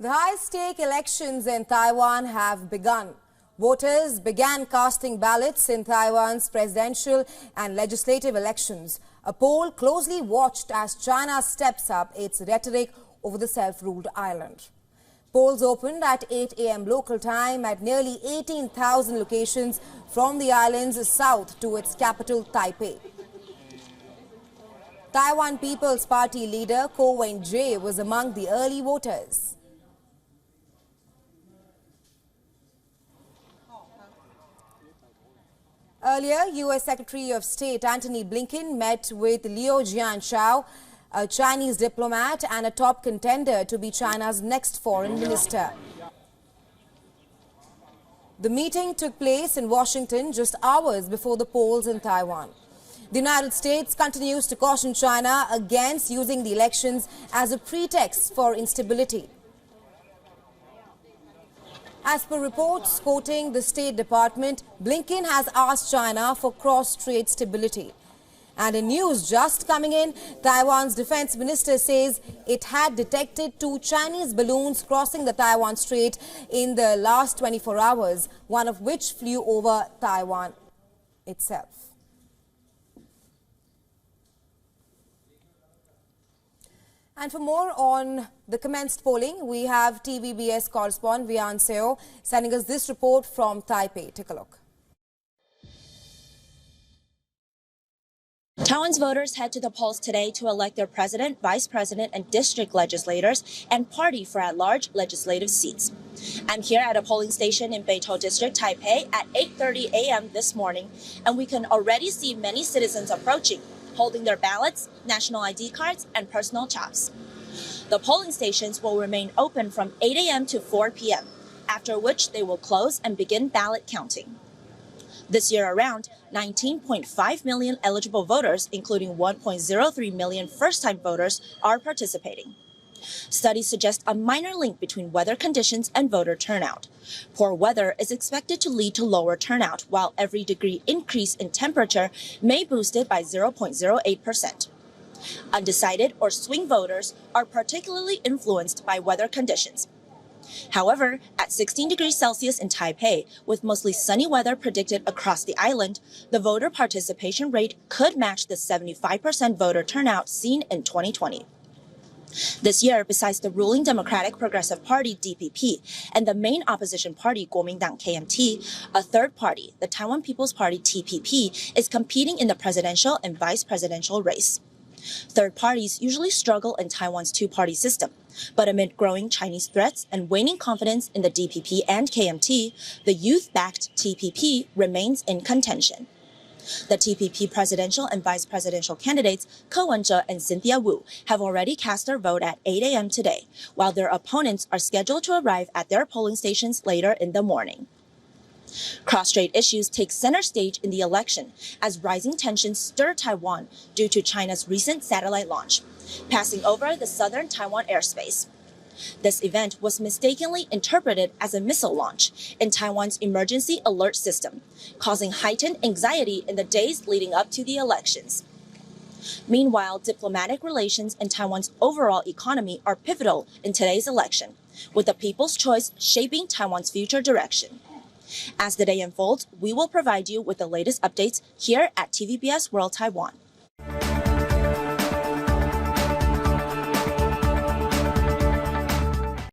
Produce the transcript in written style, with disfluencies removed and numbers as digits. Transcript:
The high-stake elections in Taiwan have begun. Voters began casting ballots in Taiwan's presidential and legislative elections, a poll closely watched as China steps up its rhetoric over the self-ruled island. Polls opened at 8 a.m. local time at nearly 18,000 locations from the island's south to its capital, Taipei. Taiwan People's Party leader Ko Wen-je was among the early voters. Earlier, U.S. Secretary of State Antony Blinken met with Liu Jianchao, a Chinese diplomat and a top contender to be China's next foreign minister. The meeting took place in Washington just hours before the polls in Taiwan. The United States continues to caution China against using the elections as a pretext for instability. As per reports quoting the State Department, Blinken has asked China for cross-strait stability. And in news just coming in, Taiwan's defense minister says it had detected 2 Chinese balloons crossing the Taiwan Strait in the last 24 hours, one of which flew over Taiwan itself. And for more on the commenced polling, we have TVBS correspondent WION sending us this report from Taipei. Take a look. Taiwan's voters head to the polls today to elect their president, vice president, and district legislators and party for at-large legislative seats. I'm here at a polling station in Beitou District, Taipei at 8:30 a.m. this morning, and we can already see many citizens approaching, holding their ballots, national ID cards, and personal chops. The polling stations will remain open from 8 a.m. to 4 p.m., after which they will close and begin ballot counting. This year around, 19.5 million eligible voters, including 1.03 million first-time voters, are participating. Studies suggest a minor link between weather conditions and voter turnout. Poor weather is expected to lead to lower turnout, while every degree increase in temperature may boost it by 0.08%. Undecided or swing voters are particularly influenced by weather conditions. However, at 16 degrees Celsius in Taipei, with mostly sunny weather predicted across the island, the voter participation rate could match the 75% voter turnout seen in 2020. This year, besides the ruling Democratic Progressive Party, DPP, and the main opposition party, Kuomintang KMT, a third party, the Taiwan People's Party, TPP, is competing in the presidential and vice presidential race. Third parties usually struggle in Taiwan's two-party system, but amid growing Chinese threats and waning confidence in the DPP and KMT, the youth-backed TPP remains in contention. The TPP presidential and vice presidential candidates, Ko Wen-je and Cynthia Wu, have already cast their vote at 8 a.m. today, while their opponents are scheduled to arrive at their polling stations later in the morning. Cross-strait issues take center stage in the election as rising tensions stir Taiwan due to China's recent satellite launch, passing over the southern Taiwan airspace. This event was mistakenly interpreted as a missile launch in Taiwan's emergency alert system, causing heightened anxiety in the days leading up to the elections. Meanwhile, diplomatic relations and Taiwan's overall economy are pivotal in today's election, with the people's choice shaping Taiwan's future direction. As the day unfolds, we will provide you with the latest updates here at TVBS World Taiwan.